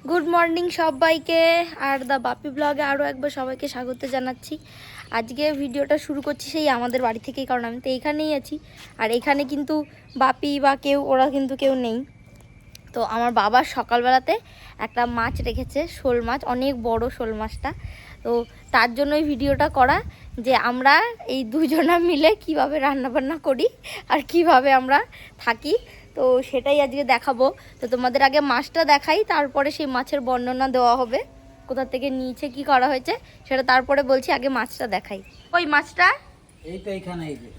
Good morning সবাইকে। আর দা বাপি ব্লগে আরও একবার সবাইকে স্বাগত জানাচ্ছি। আজকে ভিডিওটা শুরু করছি সেই আমাদের বাড়ি থেকেই, কারণ আমি তো এইখানেই আছি। আর এখানে কিন্তু বাপি বা ওরা কিন্তু কেউ নেই। তো আমার বাবা সকালবেলাতে একটা মাছ রেখেছে, শোল মাছ, অনেক বড় শোল মাছটা। তো তার জন্যই ভিডিওটা করা, যে আমরা এই দুজনা মিলে কিভাবে রান্নাবান্না করি আর কিভাবে আমরা থাকি, তো সেটাই আজকে দেখাবো। তো তোমাদের আগে মাছটা দেখাই, তারপরে সেই মাছের বর্ণনা দেওয়া হবে, কোথা থেকে নিয়েছে, কি করা হয়েছে সেটা তারপরে বলছি। আগে মাছটা দেখাই। ওই মাছটা এই তো এইখানে, এই যে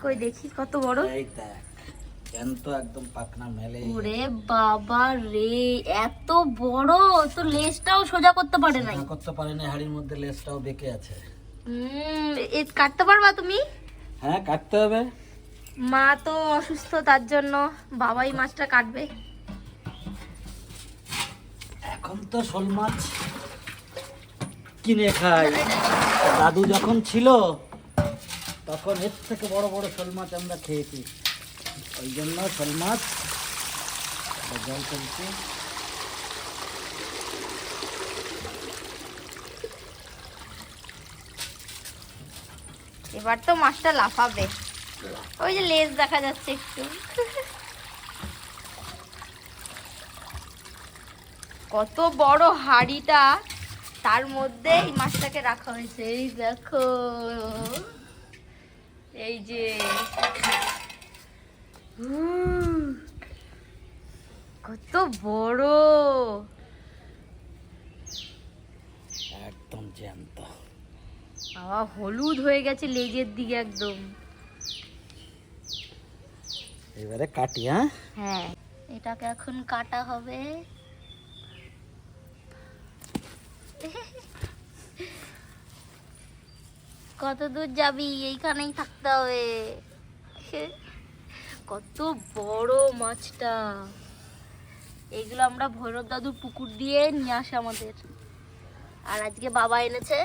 কই দেখি কত বড়। এই দেখ, জ্যান্ত একদম পাকনা মেলে। ওরে বাবা রে, এত বড়! তো লেজটাও সোজা করতে পারে নাই। করতে পারে না, হাড়ির মধ্যে লেজটাও বেঁকে আছে। এ কাটতে পারবা তুমি? হ্যাঁ, কাটতে হবে। মা তো অসুস্থ, তার জন্য বাবাই মাছটা কাটবে। এখন তো শোল মাছ কিনে খাই, দাদু যখন ছিল তখন এর থেকে বড় বড় শোল মাছ আমরা খেয়েছি, ওই জন্য শোল মাছ জল করছি। এবার তো মাছটা লাফাবে, ওই যে লেজ দেখা যাচ্ছে একটু। কত বড় হাঁড়িটা, তার মধ্যে এই মাছটাকে রাখা হয়েছে। এই দেখো, এই যে কত বড়, একদম জ্যান্ত। বাবা হলুদ হয়ে গেছে লেজের দিকে একদম। এবারে কাটি। হ্যাঁ হ্যাঁ, এটাকে এখন কাটা হবে। কত দূর যাবি? এইখানেই থাকতে হবে। কত বড় মাছটা! এগুলো আমরা ভৈরব দাদুর পুকুর দিয়ে নিয়ে আসে আমাদের, আর আজকে বাবা এনেছে।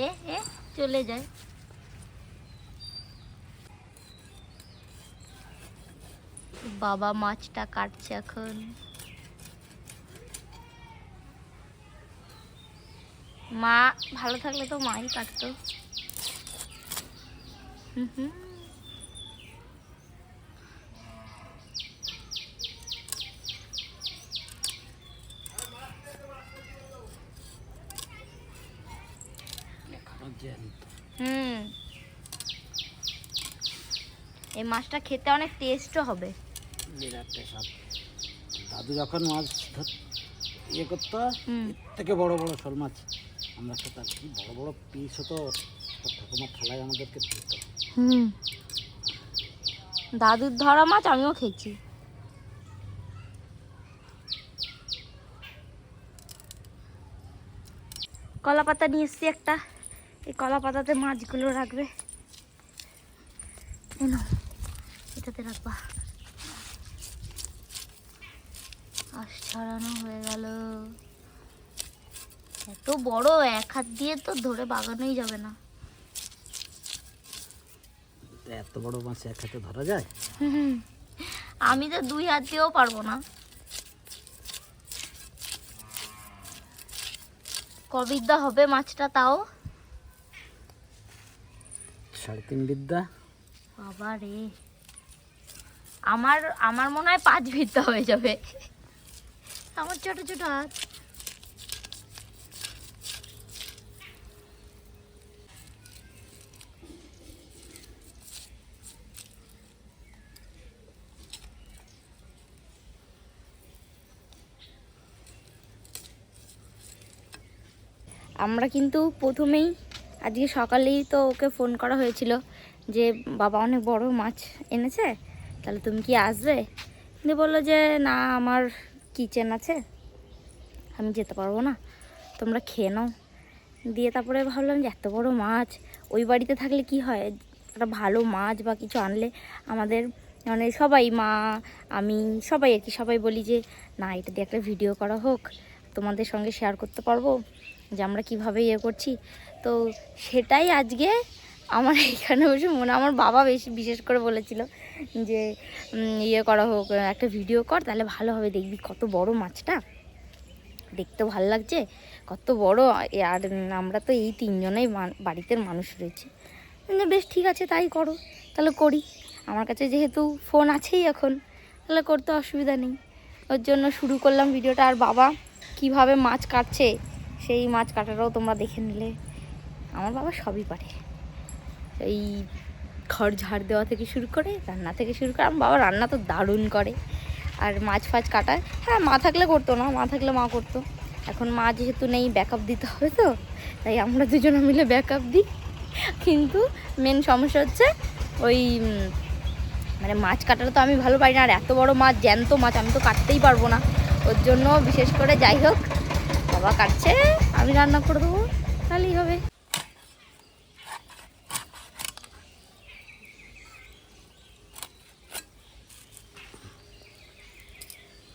এ এ চলে যায়। বাবা মাছটা কাটছে এখন। মা ভালো থাকলে তো মাই কাটতো। এই মাছটা খেতে অনেক টেস্টও হবে। বিরাট টেস্ট। দাদু যখন মাছ ইয়ে করতো, এর থেকে বড় বড় শোল মাছ আমরা খেতাম। কি বড় বড় পিস হতো, ঠাকুমার থালায় আমাদেরকে দিত। দাদুর ধরা মাছ আমিও খেয়েছি। কলা পাতা নিয়ে এসছি একটা, এই কলা পাতাতে মাছগুলো রাখবে। এটাতে রাখবা। আশ ছাড়ানো হয়ে গেল। এত বড়, এক হাত দিয়ে তো ধরে বাগানোই যাবে না। এত বড় মাছ এক হাতে ধরা যায়? আমি তো দুই হাত দিয়েও পারবো না। কবিদ্যা হবে মাছটা, তাও 3.5 বিদ্যা। বাবা রে, আমার আমার মনে হয় 5 বিদ্যা হয়ে যাবে। আমার ছোট ছোট হাত। আমরা কিন্তু প্রথমেই আজকে সকালেই তো ওকে ফোন করা হয়েছিল যে বাবা অনেক বড় মাছ এনেছে, তাহলে তুমি কি আসবে? কিন্তু বললো যে না, আমার কিচেন আছে, আমি যেতে পারবো না, তোমরা খেয়ে নাও। দিয়ে তারপরে ভাবলাম যে এত বড় মাছ ওই বাড়িতে থাকলে কি হয়, একটা ভালো মাছ বা কিছু আনলে আমাদের মানে সবাই, মা, আমি, সবাই আর কি, সবাই বলি যে না, এটা দিয়ে একটা ভিডিও করা হোক, তোমাদের সঙ্গে শেয়ার করতে পারবো যে আমরা কিভাবে ইয়ে করছি। তো সেটাই আজকে আমার এইখানে বসে আমার বাবা বিশেষ করে বলেছিল যে ইয়ে করা হোক, একটা ভিডিও কর, তাহলে ভালো হবে, দেখবি কত বড় মাছটা, দেখতেও ভালো লাগছে, কত বড়। আর আমরা তো এই 3 জনেই বাড়িতে মানুষ রয়েছে। বেশ ঠিক আছে, তাই করো। তাহলে করি, আমার কাছে যেহেতু ফোন আছেই এখন, তাহলে করতে অসুবিধা নেই। ওর জন্য শুরু করলাম ভিডিওটা। আর বাবা কিভাবে মাছ কাটছে, সেই মাছ কাটাটাও তোমরা দেখে নিলে। আমার বাবা সবই পারে, এই ঘর ঝাড় দেওয়া থেকে শুরু করে রান্না থেকে শুরু করে। আমার বাবা রান্না তো দারুণ করে। আর মাছ ফাছ কাটা, হ্যাঁ মা থাকলে করতো না, মা থাকলে মা করতো। এখন মা যেহেতু নেই, ব্যাকআপ দিতে হবে, তো তাই আমরা দুজনে মিলে ব্যাকআপ দিই। কিন্তু মেন সমস্যা হচ্ছে ওই মানে মাছ কাটাটা তো আমি ভালো পারি না। আর এত বড় মাছ, জ্যান্ত মাছ, আমি তো কাটতেই পারবো না। ওর জন্য বিশেষ করে যাই হোক, বাবা কাটছে, আমি রান্না করে দেবো, তাহলেই হবে।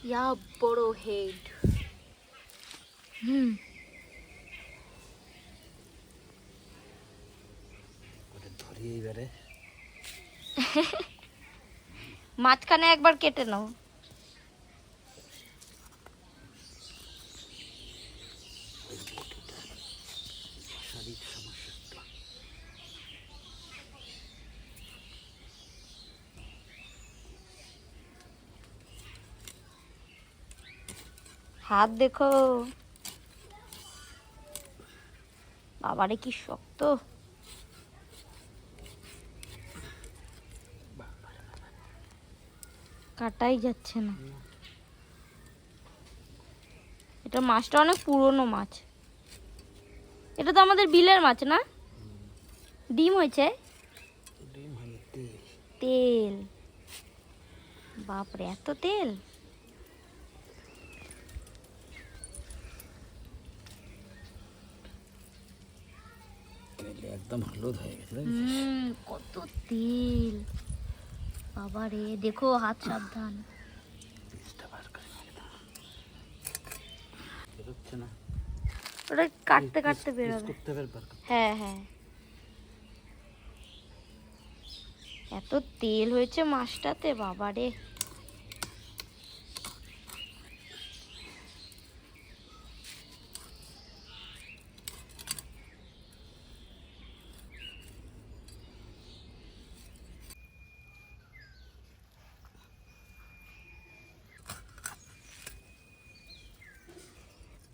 ইয়া বড় হেড। ধরি এইবারে মাঝখানে একবার কেটে নাও। শারীরিক সমস্যা তো। হাত দেখো, বাবারে কি শক্ত। কাটাই যাচ্ছে না। এটা মাছটা অনেক পুরনো মাছ। এটা তো আমাদের বিলের মাছ না? ডিম হয়েছে, ডিম হয়ে তেল। তেল, বাপরে এত তেল। একদম হলুদ হয়ে গেছে। কত তেল, বাবারে দেখো, হাত সাবধান। বেরোচ্ছে না, ওটা কাটতে কাটতে বেরোবে। হ্যাঁ হ্যাঁ, এত তেল হয়েছে মাছটাতে, বাবারে।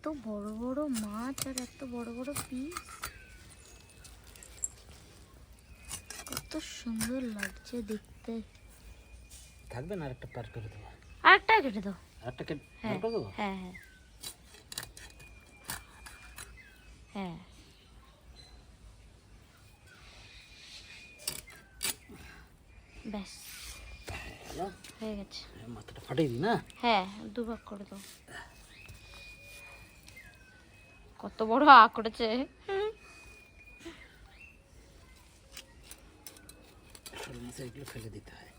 এত বড় বড় মাছ আর এত বড় বড় পিস, কত সুন্দর লাগছে দেখতে। থাকবে না, আরেকটা পার করে দেবো। আরেকটা কেটে দাও। আরেকটা কেটে হ্যাঁ করে দেবো। হ্যাঁ হ্যাঁ হ্যাঁ, ব্যাস হয়ে গেছে। মাথাটা ফাটিয়ে দিই না? হ্যাঁ, দুভাগ করে দাও। কত বড় আ করেছে। শোল মাছে এগুলো ফেলে দিতে হয়।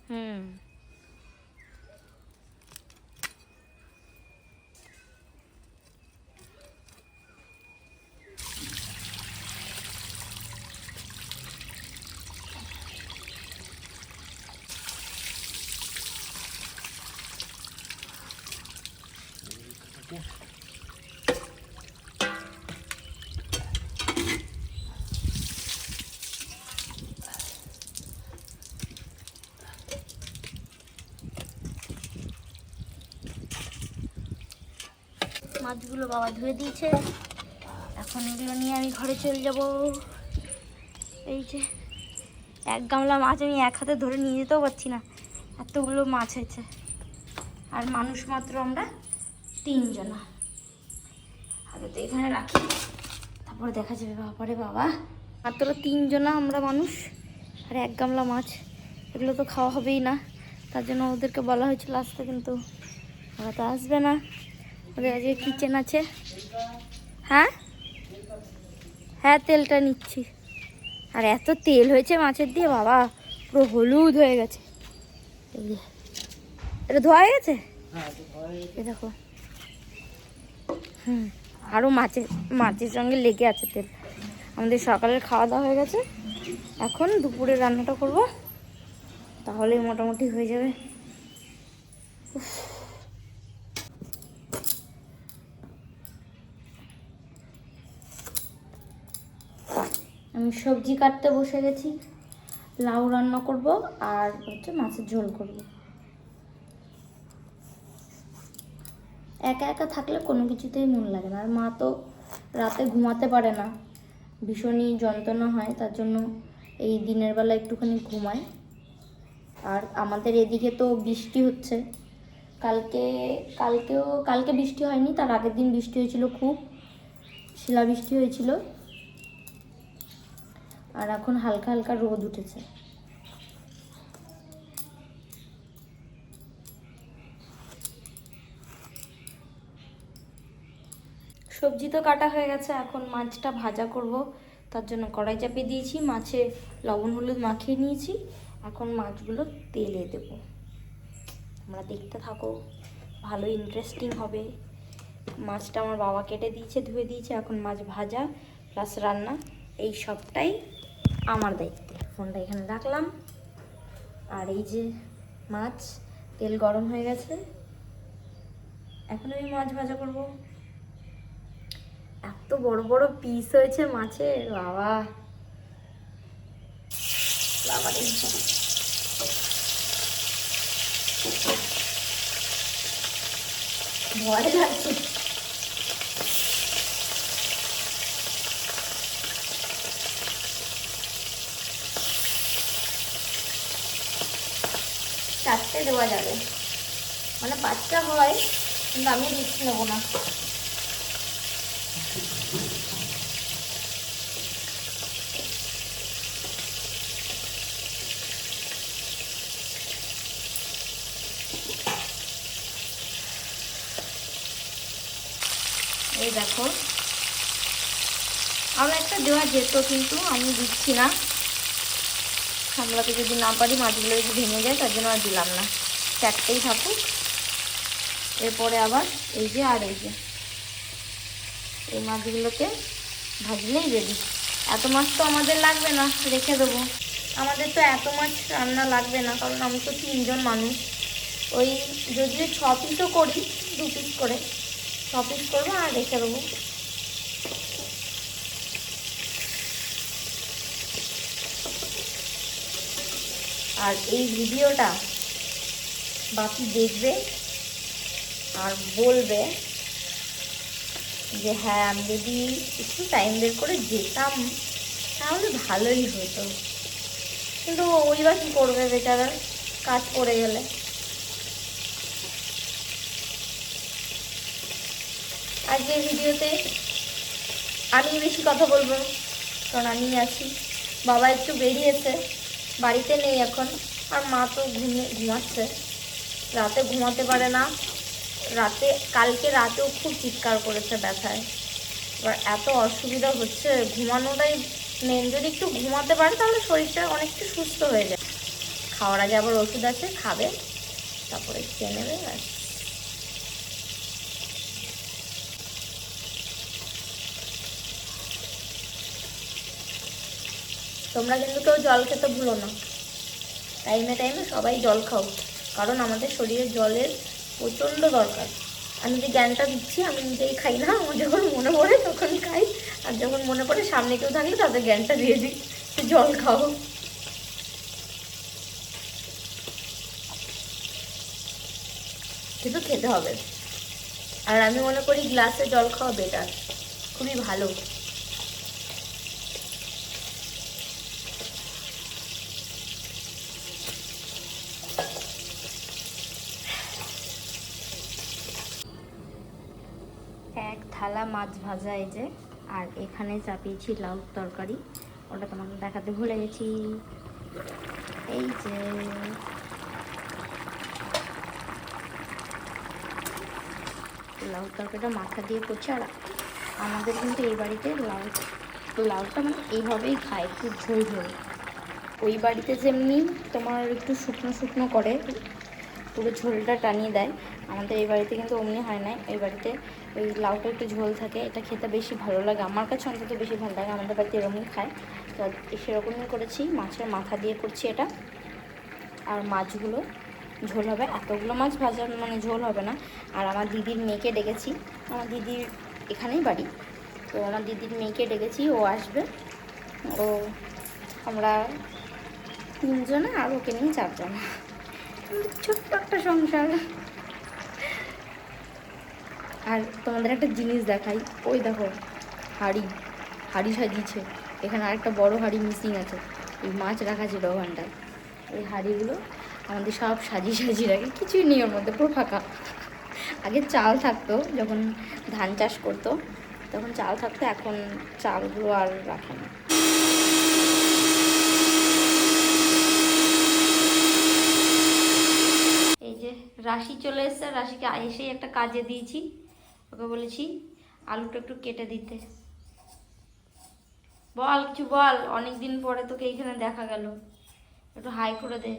মাছগুলো বাবা ধুয়ে দিয়েছে, এখন এগুলো নিয়ে আমি ঘরে চলে যাব। এই যে এক গামলা মাছ আমি এক হাতে ধরে নিয়ে যেতেও পারছি না, এতগুলো মাছ হয়েছে। আর মানুষ মাত্র আমরা 3 জনা। আগে তো এখানে রাখি, তারপরে দেখা যাবে। বাবারে বাবা, মাত্র 3 জনা আমরা মানুষ, আর এক গামলা মাছ, এগুলো তো খাওয়া হবেই না। তার জন্য ওদেরকে বলা হয়েছিল আসতে, কিন্তু ওরা তো আসবে না। ওদের আজকে কিচেন আছে। হ্যাঁ হ্যাঁ, তেলটা নিচ্ছি। আর এত তেল হয়েছে মাছের দিয়ে, বাবা পুরো হলুদ হয়ে গেছে। এটা ধোয়া হয়ে গেছে, এ দেখো। আরও মাছের সঙ্গে লেগে আছে তেল। আমাদের সকালের খাওয়া দাওয়া হয়ে গেছে, এখন দুপুরে রান্নাটা করব, তাহলেই মোটামুটি হয়ে যাবে। উফ। আমি সবজি কাটতে বসে গেছি, লাউ রান্না করব আর হচ্ছে মাছের ঝোল করব। একা একা থাকলে কোনো কিছুতেই মন লাগে না, আর মা তো রাতে ঘুমাতে পারে না, ভীষণই যন্ত্রণা হয়, তার জন্য এই দিনের বেলা একটুখানি ঘুমায়। আর আমাদের এদিকে তো বৃষ্টি হচ্ছে, কালকে বৃষ্টি হয়নি, তার আগের দিন বৃষ্টি হয়েছিল, খুব শিলাবৃষ্টি হয়েছিল। আর এখন হালকা হালকা রোদ উঠেছে। সবজি তো কাটা হয়ে গেছে, এখন মাছটা ভাজা করব, তার জন্য কড়াই চাপিয়ে দিয়েছি, মাছে লবণ হলুদ মাখিয়ে নিয়েছি। এখন মাছগুলো তেলে দেব, তোমরা দেখতে থাকো, ভালো ইন্টারেস্টিং হবে। মাছটা আমার বাবা কেটে দিয়েছে, ধুয়ে দিয়েছে, এখন মাছ ভাজা প্লাস রান্না, এই সবটাই আমার দায়িত্বে। ফোনটা এখানে রাখলাম, আর এই যে মাছ, তেল গরম হয়ে গেছে, এখন আমি মাছ ভাজা করব। এত বড় বড় পিস হয়েছে মাছের, বাবা বাবারে। ভয় লাগছে। চারটে দেওয়া যাবে, মানে 5টা হয়, কিন্তু আমি রিস্ক নেবো না। এই দেখো, আর একটা দেওয়া যেত, কিন্তু আমি দিচ্ছি না, সামলাতে যদি না পারি মাছগুলো যদি ভেঙে যায়, তার জন্য আর দিলাম না, 4টেই থাকুক। এরপরে আবার এই যে আর এই যে এই মাছগুলোকে ভাজলেই রেডি। এত মাছ তো আমাদের লাগবে না, রেখে দেবো। আমাদের তো এত মাছ রান্না লাগবে না, কারণ আমি তো 3জন মানুষ। ওই যদিও 6 পিসও করি, 2 পিস করে 6 পিস করবো আর রেখে দেবো। আর এই ভিডিওটা বাপি দেখবে আর বলবে যে হ্যাঁ, আমি যদি একটু টাইম বের করে যেতাম তাহলে ভালোই হতো, কিন্তু ওই বা কী করবে বেচারা, কাজ পড়ে গেলে। আজকের ভিডিওতে আমি বেশি কথা বলবো, কারণ আমি আছি, বাবা একটু বেরিয়েছে, বাড়িতে নেই এখন, আর মা তো ঘুমাচ্ছে, রাতে ঘুমাতে পারে না। কালকে রাতেও খুব চিৎকার করেছে ব্যথায়, এবার এত অসুবিধা হচ্ছে, ঘুমানোটাই মেন। যদি একটু ঘুমাতে পারে তাহলে শরীরটা অনেকটা সুস্থ হয়ে যায়। খাওয়ার আগে আবার ওষুধ আছে, খাবে, তারপরে খেয়ে নেবে। ব্যাস। তোমরা কিন্তু কেউ জল খেতে ভুলো না, টাইমে টাইমে সবাই জল খাও, কারণ আমাদের শরীরে জলের প্রচণ্ড দরকার। আমি যে জ্ঞানটা দিচ্ছি আমি নিজেই খাই না, আমার যখন মনে পড়ে তখন খাই, আর যখন মনে পড়ে সামনে কেউ থাকলে তাদের জ্ঞানটা দিয়ে দিই, জল খাও। কিন্তু খেতে হবে, আর আমি মনে করি গ্লাসে জল খাওয়া বেটার, খুবই ভালো। এক থালা মাছ ভাজা এই যে, আর এখানে চাপিয়েছি লাউ তরকারি, ওটা তোমাকে দেখাতে ভুলে গেছি। এই যে লাউ তরকারিটা মাথা দিয়ে করছে। আর আমাদের কিন্তু এই বাড়িতে লাউটা মানে এইভাবেই খায়, একটু ঝোল ঝোল। ওই বাড়িতে যেমনি তোমার একটু শুকনো শুকনো করে, পুরো ঝোলটা টানিয়ে দেয়, আমাদের এই বাড়িতে কিন্তু অমনি হয় না। এই বাড়িতে ওই লাউটা একটু ঝোল থাকে, এটা খেতে বেশি ভালো লাগে, আমার কাছে অন্তত বেশি ভালো লাগে, আমাদের বাড়িতে এরকমই খায়। তো সেরকমই করেছি, মাছের মাথা দিয়ে করছি এটা। আর মাছগুলো ঝোল হবে, এতগুলো মাছ ভাজা মানে ঝোল হবে না। আর আমার দিদির মেয়েকে ডেকেছি, আমার দিদির এখানেই বাড়ি, তো আমার দিদির মেয়েকে ডেকেছি, ও আসবে। ও আমরা 3 জনে আর ওকে নিয়ে 4 জন, ছোট্ট একটা সংসার। আর তোমাদের একটা জিনিস দেখাই, ওই দেখো হাঁড়ি হাঁড়ি সাজিয়েছে, এখানে আরেকটা বড় হাঁড়ি মিসিং আছে, এই মাছ রাখা ছিল ওখানটায়। এই হাঁড়িগুলো আমাদের সব সাজিয়ে সাজিয়ে রাখে, কিছুই নেই ওর মধ্যে, পুরো ফাঁকা। আগে চাল থাকতো, যখন ধান চাষ করতো তখন চাল থাকতো, এখন চালগুলো আর রাখে না। এই যে রাশি চলে এসছে, রাশিকে এসেই একটা কাজে দিয়েছি, ওকে বলেছি আলুটা একটু কেটে দিতে। বল কিছু বল, অনেক দিন পরে তোকে এইখানে দেখা গেল, একটু হাই করে দে।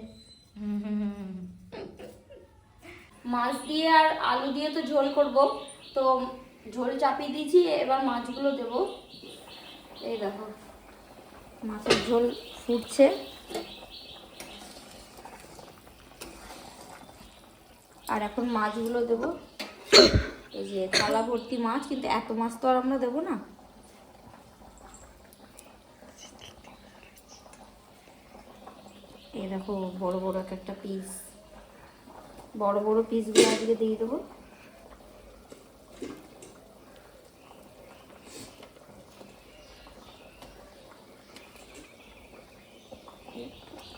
মাছ দিয়ে আর আলু দিয়ে তো ঝোল করব, তো ঝোল চাপিয়ে দিয়েছি, এবার মাছগুলো দেব। এই দেখো মাছের ঝোল ফুটছে, আর এখন মাছগুলো দেব। এই যে থালা ভর্তি মাছ, কিন্তু এত মাছ তো আর আমরা দেবো না। এই দেখো বড় বড় একটা পিস, বড় বড় পিসগুলো আজকে দিয়ে দেবো।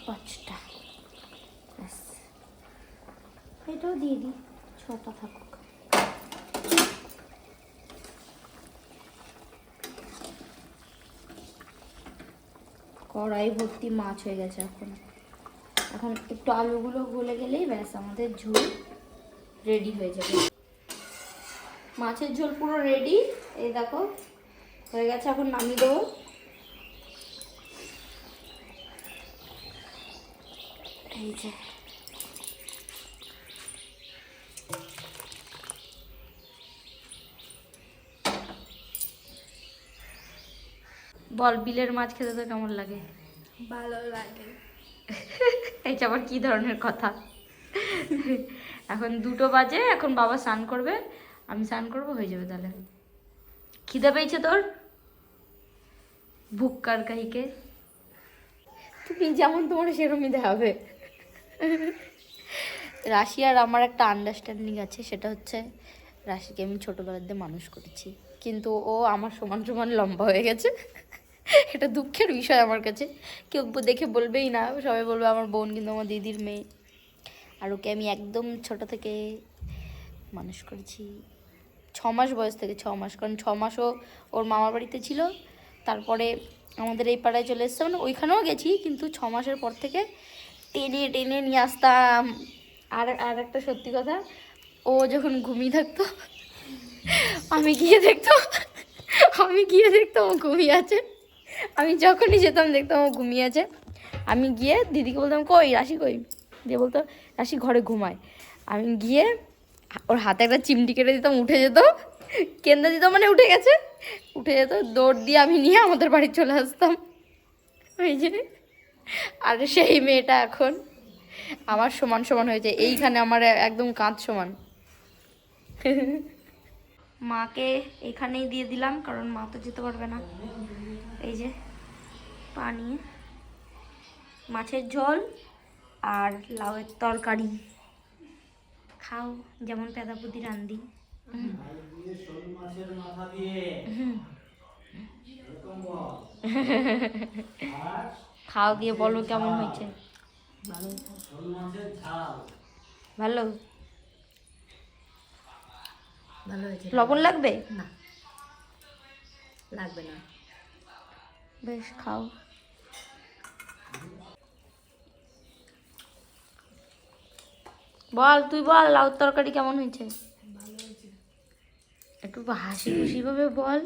পাঁচটা, এটাও দিয়ে দিই, 6টা থাকুক। কড়াই ভর্তি মাছ হয়ে গেছে। এখন এখন একটু আলুগুলো গলে গেলেই ব্যাস আমাদের ঝোল রেডি হয়ে যাবে। মাছের ঝোল পুরো রেডি, এই দেখো হয়ে গেছে, এখন নামিয়ে দেবো। এই যে বল, বিলের মাছ খেতে তো কেমন লাগে? ভালো লাগে। এইটা আবার কি ধরনের কথা? এখন 2টো বাজে, এখন বাবা স্নান করবে, আমি স্নান করবো, হয়ে যাবে তাহলে। খিদে পেয়েছে তোর? ভুক্কার কাহিকে তুমি যেমন তোমার সেরকমই দেখাবে। রাশি আর আমার একটা আন্ডারস্ট্যান্ডিং আছে, সেটা হচ্ছে রাশিকে আমি ছোটোবেলার দিয়ে মানুষ করেছি, কিন্তু ও আমার সমান সমান লম্বা হয়ে গেছে। এটা দুঃখের বিষয় আমার কাছে, কেউ দেখে বলবেই না, সবাই বলবে আমার বোন, কিন্তু আমার দিদির মেয়ে। আর ওকে আমি একদম ছোট থেকে মানুষ করেছি, 6 মাস বয়স থেকে, 6 মাস, কারণ 6 মাসও ওর মামার বাড়িতে ছিল, তারপরে আমাদের এই পাড়ায় চলে এসছে, মানে ওইখানেও গেছি, কিন্তু 6 মাসের পর থেকে টেনে টেনে নিয়ে আসতাম। আর একটা সত্যি কথা, ও যখন ঘুমিয়ে থাকতো আমি গিয়ে দেখতাম ও ঘুমিয়ে আছে। আমি যখনই যেতাম দেখতাম ও ঘুমিয়ে আছে, আমি গিয়ে দিদিকে বলতাম কই রাশি কই, দিয়ে বলতো রাশি ঘরে ঘুমায়। আমি গিয়ে ওর হাতে একটা চিমটি কেটে দিতাম, উঠে যেত, কেন্দ্রে দিত মানে উঠে গেছে, উঠে যেত, দৌড় দিয়ে আমি নিয়ে আমাদের বাড়ি চলে আসতাম। ওই যে, আর সেই মেয়েটা এখন আমার সমান সমান হয়েছে, এইখানে আমার একদম কাঁধ সমান। মাকে এখানেই দিয়ে দিলাম, কারণ মা তো যেতে পারবে না। এই যে পানি, মাছের ঝোল আর লাউয়ের তরকারি, খাও যেমন পেদাপুদি রান্দি। খাও, দিয়ে বলো কেমন হয়েছে। ভালো ভালো হয়েছে। লবণ লাগবে না, লাগবে না। বেশ, খাও। বল, তুই বল লাউর তরকারি কেমন হয়েছে? ভালো হয়েছে। একটু হাসি খুশি ভাবে বল।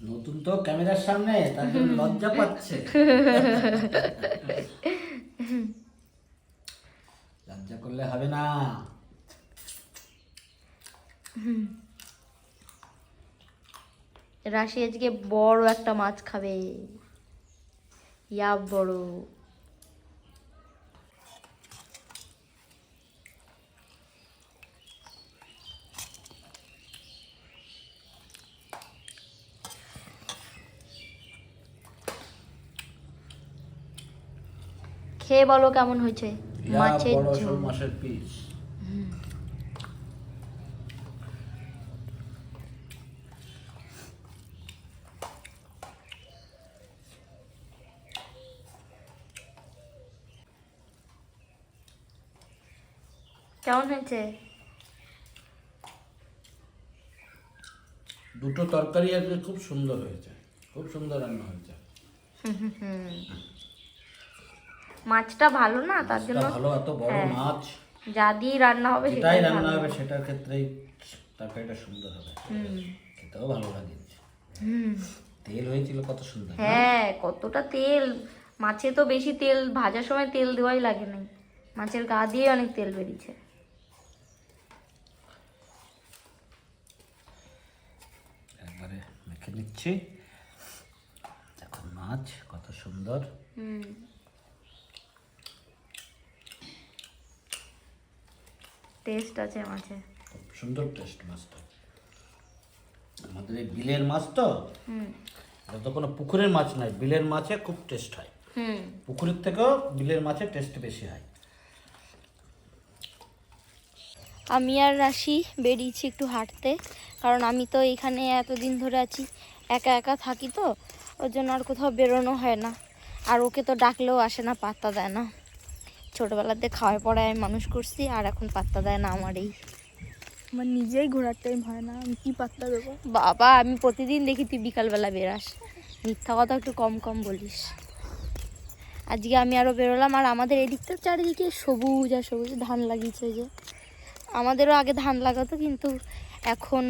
নতুন তো ক্যামেরার সামনে, তার জন্য লজ্জা পাচ্ছে। লজ্জা করলে হবে না। রাশি আজকে বড় একটা মাছ খাবে, ইয়া বড়। খেয়ে বলো কেমন হয়েছে মাছের ঝোল। মাছের পিস। কেমন হয়েছে? দুটো তরকারি আজকে খুব সুন্দর হয়েছে, খুব সুন্দর রান্না হয়েছে। মাছটা ভালো না, তার জন্য ভালো, এত বড় মাছ যা দিয়ে রান্না হবে সেটাই রান্না হবে, সেটার ক্ষেত্রেই তরকারিটা সুন্দর হবে, খেতেও ভালো লাগে। তেল হয়েছিল কত সুন্দর। হ্যাঁ, কতটা তেল মাছে, তো বেশি তেল ভাজার সময় তেল দেওয়াই লাগে না, মাছের গা দিয়ে অনেক তেল বেরিয়েছে। একবারে মেখে নিচ্ছি, দেখো মাছ কত সুন্দর। টেস্ট আছে মাছে, খুব সুন্দর টেস্ট মাছটা। আমাদের এই বিলের মাছ তো, এটা তো কোনো পুকুরের মাছ নয়, বিলের মাছে খুব টেস্ট হয়। পুকুরের থেকেও বিলের মাছের টেস্ট বেশি হয়। আমি আর রাশি বেরিয়েছি একটু হাঁটতে, কারণ আমি তো এখানে এতদিন ধরে আছি, একা একা থাকি, তো ওর জন্য আর কোথাও বেরোনো হয় না। আর ওকে তো ডাকলেও আসে না, পাত্তা দেয় না। ছোটোবেলাতে খাওয়ায় পড়ায় আমি মানুষ করছি, আর এখন পাত্তা দেয় না আমারই। আমার নিজেই ঘোরার টাইম হয় না, আমি কি পাত্তা দেবো? বাবা, আমি প্রতিদিন দেখি তুই বিকালবেলা বেরাস, মিথ্যা কথা একটু কম কম বলিস। আজকে আমি আরও বেরোলাম, আর আমাদের এদিকটা চারিদিকে সবুজ আর সবুজ, ধান লাগিয়েছে। যে আমাদেরও আগে ধান লাগাতো, কিন্তু এখন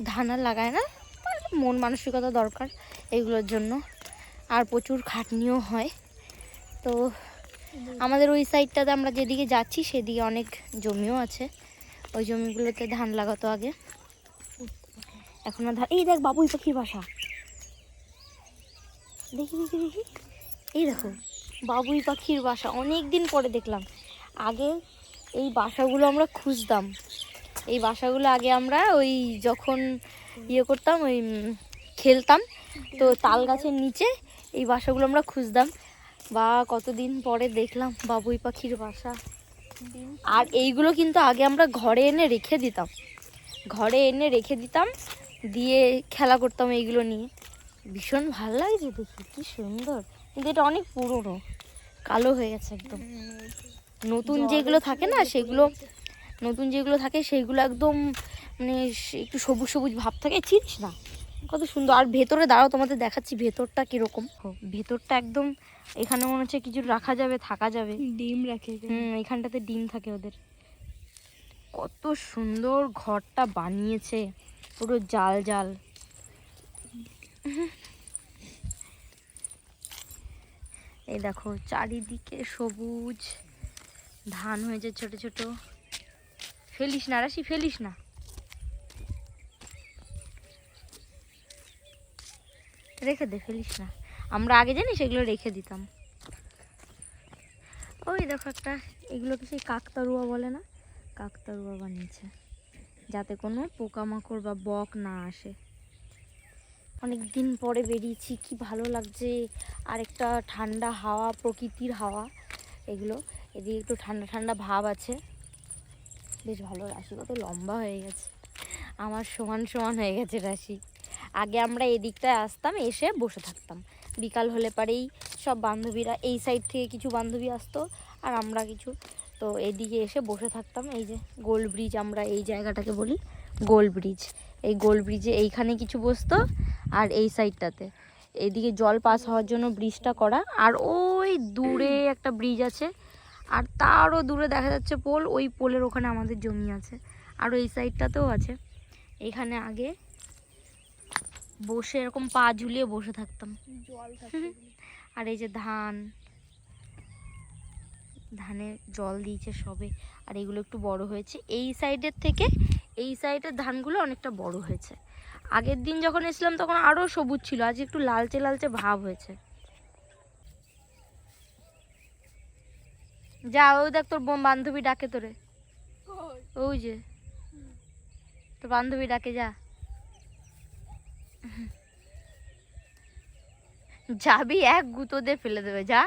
ধান আর লাগায় না, মন মানসিকতা দরকার এগুলোর জন্য, আর প্রচুর খাটনিও হয়। তো আমাদের ওই সাইডটাতে আমরা যেদিকে যাচ্ছি সেদিকে অনেক জমিও আছে, ওই জমিগুলোতে ধান লাগাতো আগে, এখন আর ধান। এই দেখ বাবুই পাখির বাসা, দেখি দেখি দেখি, এই দেখো বাবুই পাখির বাসা, অনেক দিন পরে দেখলাম। আগে এই বাসাগুলো আমরা খুঁজতাম, এই বাসাগুলো আগে আমরা ওই যখন করতাম, ওই খেলতাম, তো তাল গাছের নিচে এই বাসাগুলো আমরা খুঁজতাম। বা কতদিন পরে দেখলাম বাবুই পাখির বাসা। আর এইগুলো কিন্তু আগে আমরা ঘরে এনে রেখে দিতাম, দিয়ে খেলা করতাম এইগুলো নিয়ে, ভীষণ ভালো লাগছে দেখি, কি সুন্দর। কিন্তু এটা অনেক পুরনো, কালো হয়ে গেছে একদম। নতুন যেগুলো থাকে সেইগুলো একদম মানে একটু সবুজ সবুজ ভাব থাকে, চিনিস না, কত সুন্দর। আর ভেতরে দাঁড়াও, তোমাদের দেখাচ্ছি ভেতরটা কিরকম। ভেতরটা একদম, এখানে মনে হচ্ছে কিছু রাখা যাবে, থাকা যাবে, ডিম রাখে। এখানটাতে ডিম থাকে ওদের। কত সুন্দর ঘরটা বানিয়েছে, পুরো জাল জাল। এই দেখো চারিদিকে সবুজ, ধান হয়েছে ছোট ছোট। ফেলিস না রাশি, ফেলিস না। রেখে দে, ফেলিস না। আমরা আগে জানিস এগুলো রেখে দিতাম। ওই দেখো একটা, এগুলোকে সেই কাকতাড়ুয়া বলে না, কাকতাড়ুয়া বানিয়েছে, যাতে কোনো পোকামাকড় বা বক না আসে। অনেক দিন পরে বেরিয়েছি, কি ভালো লাগছে। আর একটা ঠান্ডা হাওয়া, প্রকৃতির হাওয়া এগুলো, এদিকে একটু ঠান্ডা ঠান্ডা ভাব আছে, বেশ ভালো। রাশি কত লম্বা হয়ে গেছে, আমার সমান সমান হয়ে গেছে রাশি। আগে আমরা এদিকটায় আসতাম, এসে বসে থাকতাম, বিকাল হলে পারেই সব বান্ধবীরা, এই সাইড থেকে কিছু বান্ধবী আসতো আর আমরা কিছু, তো এদিকে এসে বসে থাকতাম। এই যে গোল ব্রিজ, আমরা এই জায়গাটাকে বলি গোল ব্রিজ, এই গোল ব্রিজে এইখানে কিছু বসতো, আর এই সাইডটাতে এইদিকে জল পাস হওয়ার জন্য ব্রিজটা করা। আর ওই দূরে একটা ব্রিজ আছে, আর তারও দূরে দেখা যাচ্ছে পোল, ওই পোলের ওখানে আমাদের জমি আছে, আর এই সাইডটাতেও আছে। এখানে আগে বসে এরকম পা ঝুলিয়ে বসে থাকতাম। আর এই যে ধানে জল দিয়েছে সবে, আর এগুলো একটু বড় হয়েছে। এই সাইডের থেকে এই সাইডের ধানগুলো অনেকটা বড় হয়েছে, আগের দিন যখন এসেছিলাম তখন আরো সবুজ ছিল, আজ একটু লালচে লালচে ভাব হয়েছে। যা, ওই দেখ তোর বান্ধবী ডাকে তোরে, ওই যে তোর বান্ধবী ডাকে, যা। যাবি এক গুঁতো দিয়ে ফেলে দেবে, যা।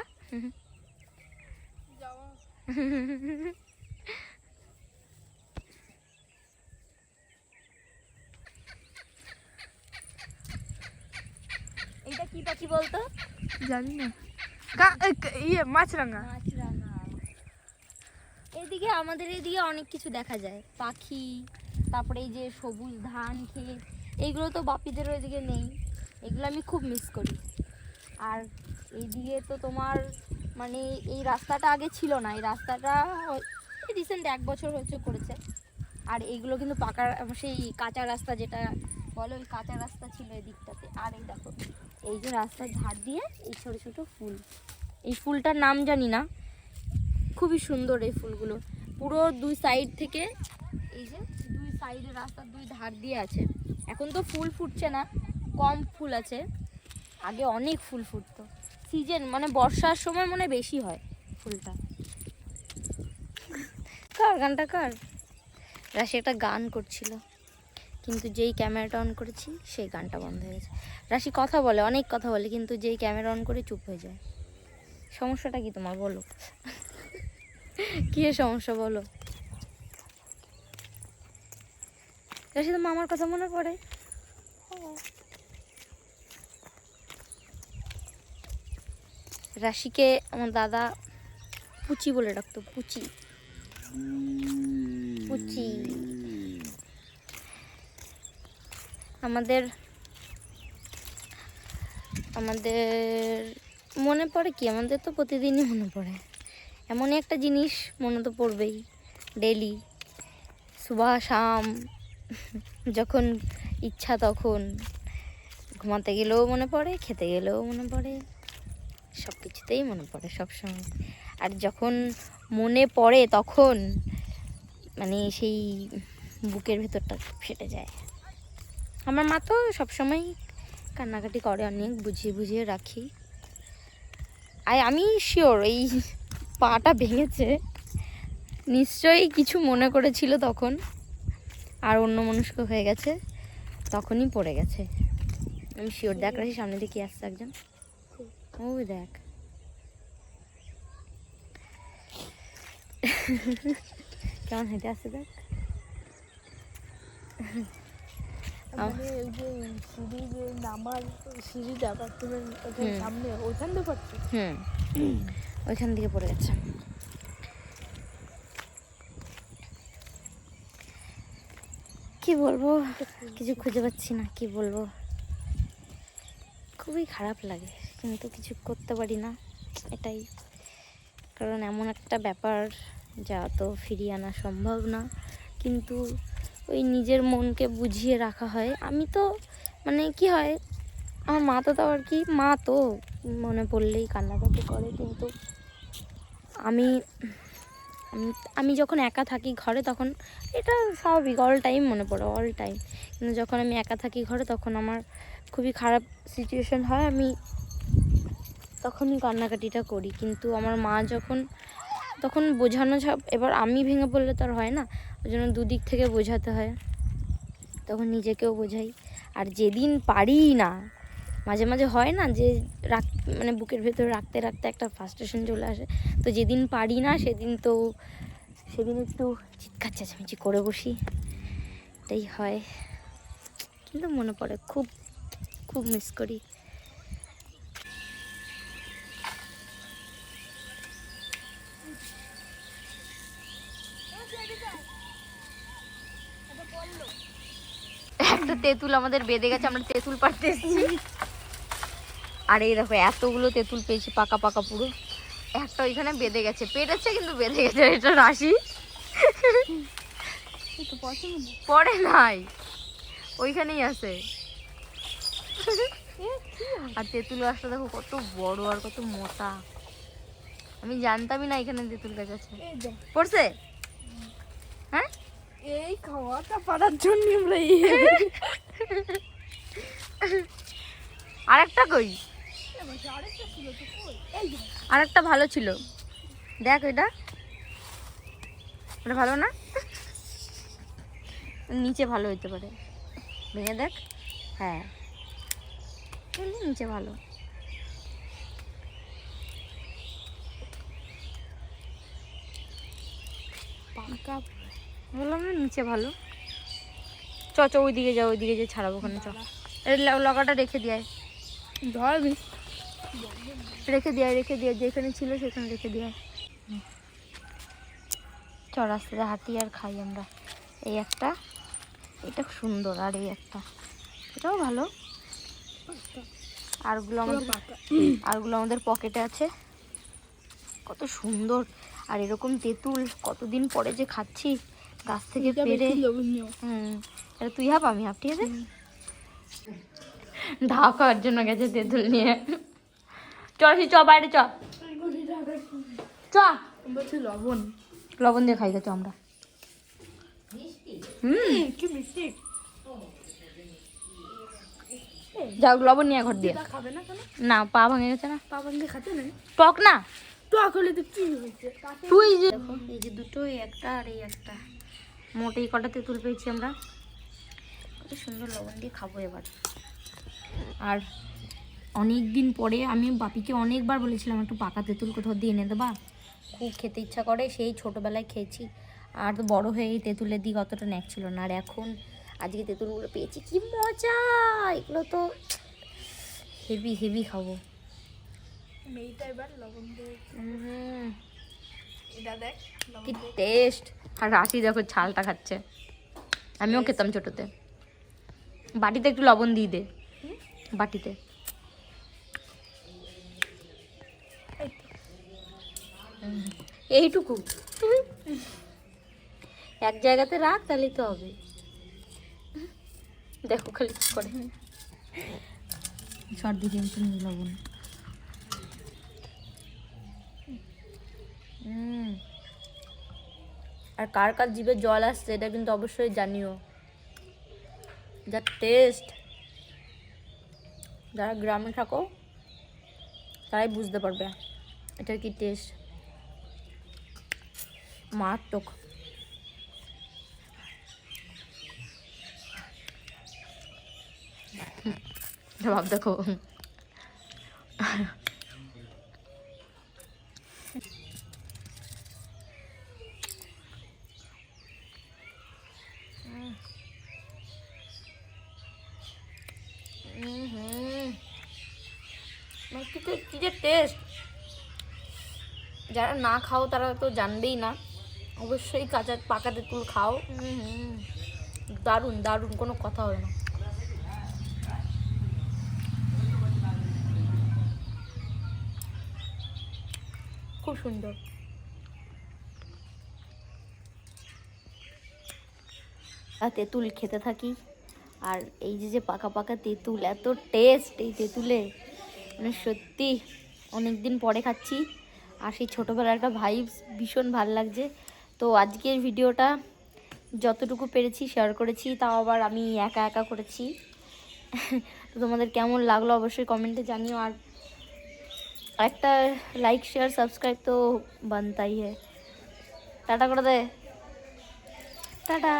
এটা কি পাখি বলতো? জানি না। মাছরাঙা। এদিকে আমাদের এদিকে অনেক কিছু দেখা যায়, পাখি, তারপরে এই যে সবুজ ধান ক্ষেত, এইগুলো তো বাপিদের ওইদিকে নেই, এগুলো আমি খুব মিস করি। আর এইদিকে তো তোমার মানে এই রাস্তাটা আগে ছিল না, এই রাস্তাটা রিসেন্ট 1 বছর হচ্ছে করেছে। আর এইগুলো কিন্তু পাকা, সেই কাঁচা রাস্তা যেটা বলো, ওই কাঁচা রাস্তা ছিল এদিকটাতে। আর এই দেখো, এই যে রাস্তার ধার দিয়ে এই ছোট ছোট ফুল, এই ফুলটার নাম জানি না, খুবই সুন্দর এই ফুলগুলো। পুরো 2 সাইড থেকে, এই যে 2 সাইডে রাস্তার 2 ধার দিয়ে আছে। এখন তো ফুল ফুটছে না, কম ফুল আছে, আগে অনেক ফুল ফুটতো। সিজন মানে বর্ষার সময় মনে বেশি হয় ফুলটা। কার গানটা কার? রাশি একটা গান করছিল, কিন্তু যেই ক্যামেরাটা অন করেছি সেই গানটা বন্ধ হয়ে গেছে। রাশি কথা বলে, অনেক কথা বলে, কিন্তু যেই ক্যামেরা অন করে চুপ হয়ে যায়। সমস্যাটা কি তোমার বলো? কি সমস্যা বলো? রাশি, তো মামার কথা মনে পড়ে? রাশিকে আমার দাদা পুচি বলে ডাকতো, পুচি পুচি। আমাদের মনে পড়ে কি, আমাদের তো প্রতিদিনই মনে পড়ে, এমনই একটা জিনিস মনে তো পড়বেই ডেলি, সুবহ শাম, যখন ইচ্ছা তখন। ঘুমাতে গেলেও মনে পড়ে, খেতে গেলেও মনে পড়ে, সব কিছুতেই মনে পড়ে সবসময়। আর যখন মনে পড়ে তখন মানে সেই বুকের ভেতরটা ফেটে যায়। আমার মা তো সবসময় কান্নাকাটি করে, অনেক বুঝিয়ে বুঝিয়ে রাখি। আর আমি শিওর এই পাটা ভেঙেছে নিশ্চয়ই কিছু মনে করেছিল তখন, আর অন্য মনস্ক হয়ে গেছে, তখনই পড়ে গেছে। আমি শিওর। দেখ রাখি, সামনে দিকে আসছে একজন, ওই দেখ। কেমন হেঁটে আসছে দেখ। মানে ওই যে সিঁড়ি, যে নামার সিঁড়িটা বাথরুমের সামনে, ওইখান থেকে পড়ছে। ওইখান থেকে পড়ে গেছে। কি বলবো, কিছু খুঁজে পাচ্ছি না, কি বলবো। খুবই খারাপ লাগে, কিন্তু কিছু করতে পারি না, এটাই। কারণ এমন একটা ব্যাপার যা তো ফিরিয়ে আনা সম্ভব না, কিন্তু ওই নিজের মনকে বুঝিয়ে রাখা হয়। আমি তো মানে কি হয়, আমার মা তো তাও আর কি, মা তো মনে পড়লেই কান্নাকাটি করে, কিন্তু আমি আমি যখন একা থাকি ঘরে তখন এটা স্বাভাবিক, অল টাইম মনে পড়ে, অল টাইম। কিন্তু যখন আমি একা থাকি ঘরে তখন আমার খুবই খারাপ সিচুয়েশন হয়, আমি তখনই কান্নাকাটিটা করি। কিন্তু আমার মা যখন, তখন বোঝানো, এবার আমি ভেঙে পড়লে তো আর হয় না, ওই জন্য দুদিক থেকে বোঝাতে হয়, তখন নিজেকেও বোঝাই। আর যেদিন পারি না, মাঝে মাঝে হয় না যে মানে বুকের ভেতরে রাখতে রাখতে একটা ফ্রাস্ট্রেশন চলে আসে, তো যেদিন পারি না সেদিন একটু চিৎকার চেঁচামেচি করে বসি, এটাই হয়। কিন্তু মনে পড়ে, খুব খুব মিস করি। একটা তেঁতুল আমাদের বেঁধে গেছে, আমরা তেঁতুল পাড়তে এসেছি। আর এই দেখো এতগুলো তেঁতুল পেয়েছি, পাকা পাকা পুরো। একটা ওইখানে বেঁধে গেছে, পেটেছে কিন্তু বেঁধে গেছে। এটা রাশি পড়ে নাই, ওইখানেই আছে। আর তেঁতুল গাছটা দেখো কত বড় আর কত মোটা, আমি জানতামই না এখানে তেঁতুল গাছ আছে। পড়ছে? হ্যাঁ, এই খাওয়াটা পারার জন্য আমরা আরেকটা কই? আরেকটা ছিল তো কই? এই যে আরেকটা ভালো ছিল, দেখ এটা, ওটা ভালো না? নিচে ভালো হতে পারে, ভেঙে দেখ। হ্যাঁ, এমনি নিচে ভালো। পাকা বললাম না নিচে ভালো। চ চ ওইদিকে যা, ওইদিকে যে ছাড়াবো ওখানে চ। এই লগাটা রেখে দিয়ায়, ধরবি। রেখে দিয়ে যেখানে ছিল সেখানে রেখে দিয়ে চ রাস্তাতে হাঁটি আর খাই আমরা। এই একটা, এটা সুন্দর, আর এই একটা, এটাও ভালো। আরগুলো আমাদের পকেটে আছে। কত সুন্দর, আর এরকম তেঁতুল কতদিন পরে যে খাচ্ছি গাছ থেকে পেড়ে। এটা তুই হাফ আমি হাফ, ঠিক আছে? ঢা খাওয়ার জন্য গেছে তেঁতুল নিয়ে। চ বাইরে চ চ, লবণ লবণ দিয়ে খাই গেছো আমরা। কি মিষ্টি। যাও লবণ নিয়ে ঘর দিয়ে। খাবে না কেন? না, পা ভাঙে গেছে না, পা ভাঙলে খাতে নেই। টক না। তো আসলে তো কি হয়েছে? তুই যে দেখো, এই যে দুটো, এই একটা আর এই একটা, মোট এই কটা তেঁতুল পেয়েছি আমরা। কত সুন্দর, লবণ দিয়ে খাবো এবার। আর অনেক দিন পরে আমি বাপিকে অনেকবার বলেছিলাম একটু পাকা তেঁতুল কোথাও দিয়ে এনে দেবা, খুব খেতে ইচ্ছা করে। সেই ছোটোবেলায় খেয়েছি, আর তো বড়ো হয়ে এই তেঁতুলের দিকে অতটা ন্যাক ছিল না। আর এখন আজকে তেঁতুলগুলো পেয়েছি, কি মজা! এগুলো তো হেভি হেভি খাবো। মেয়েটা এবার লবণ দিয়ে এটা দেখ কি টেস্ট। আর রাশি দেখো ছালটা খাচ্ছে, আমিও খেতাম ছোটোতে। বাটিতে একটু লবণ দিয়ে দে, বাটিতে। এইটুকু এক জায়গাতে রাখ, তাহলেই তো হবে। দেখো খালি কি করে, সর্দি কিন্তু লবণ। আর কার কার জিভে জল আসছে এটা কিন্তু অবশ্যই জানিও। যা টেস্ট, যারা গ্রামে থাকো তারাই বুঝতে পারবে এটার কি টেস্ট, মারাত্মক। ভাব দেখো, কি যে টেস্ট। যারা না খাও তারা তো জানবেই না, অবশ্যই কাঁচা পাকা তেঁতুল খাও। দারুণ দারুণ, কোনো কথা হবে না। খুব সুন্দর। আর তেঁতুল খেতে থাকি। আর এই যে পাকা পাকা তেঁতুল, এত টেস্ট এই তেঁতুলে, মানে সত্যি অনেক দিন পরে খাচ্ছি। আর সেই ছোটোবেলার একটা ভাইবস ভীষণ ভাল লাগছে। তো আজকের ভিডিওটা যতটুকু পেরেছি শেয়ার করেছি, তাও আবার আমি একা একা করেছি। তো তোমাদের কেমন লাগলো অবশ্যই কমেন্টে জানিও। আর একটা লাইক শেয়ার সাবস্ক্রাইব তো বানতাই হ্যায়। টাটা করে দে, টাটা।